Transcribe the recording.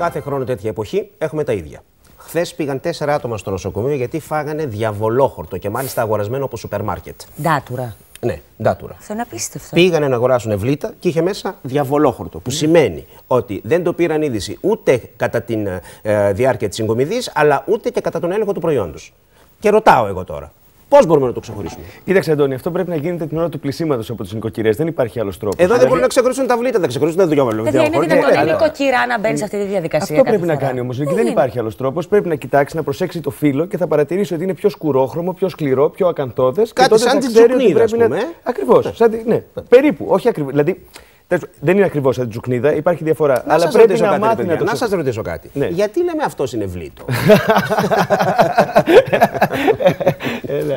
Κάθε χρόνο τέτοια εποχή έχουμε τα ίδια. Χθες πήγαν 4 άτομα στο νοσοκομείο γιατί φάγανε διαβολόχορτο και μάλιστα αγορασμένο από σούπερ μάρκετ. Ντάτουρα. Ναι, ντάτουρα. Αυτό είναι απίστευτο. Πήγανε να αγοράσουν ευλήτα και είχε μέσα διαβολόχορτο. Που σημαίνει ότι δεν το πήραν είδηση ούτε κατά τη διάρκεια της συγκομιδής, αλλά ούτε και κατά τον έλεγχο του προϊόντος. Και ρωτάω εγώ τώρα. Πώς μπορούμε να το ξεχωρίσουμε? Κοίταξε, Αντώνη, αυτό πρέπει να γίνεται την ώρα του πλησίματος από τις νοικοκυρές. Δεν υπάρχει άλλος τρόπος. Εδώ δεν μπορούν να ξεχωρίσουν τα βλήτα, δεν ξεχωρίσουν τα διαβολόχορτα. Δεν είναι δυνατόν η νοικοκυρά να μπαίνει σε αυτή τη διαδικασία. Αυτό πρέπει να κάνει όμως. Και δεν υπάρχει άλλος τρόπος. Πρέπει να κοιτάξει, να προσέξει το φύλλο και θα παρατηρήσει ότι είναι πιο σκουρόχρωμο, πιο σκληρό, πιο ακαντώδες. Κάτι σαν τη τζουκνίδα, ας πούμε. Ακριβώς. Ναι, περίπου. Όχι ακριβώς. Δηλαδή, δεν είναι ακριβώς σαν την τζουκνίδα, υπάρχει διαφορά. Αλλά πρέπει να μάθει να το. Να σας ρωτήσω κάτι. Ναι. Γιατί λέμε αυτός είναι βλήτο? Έλα,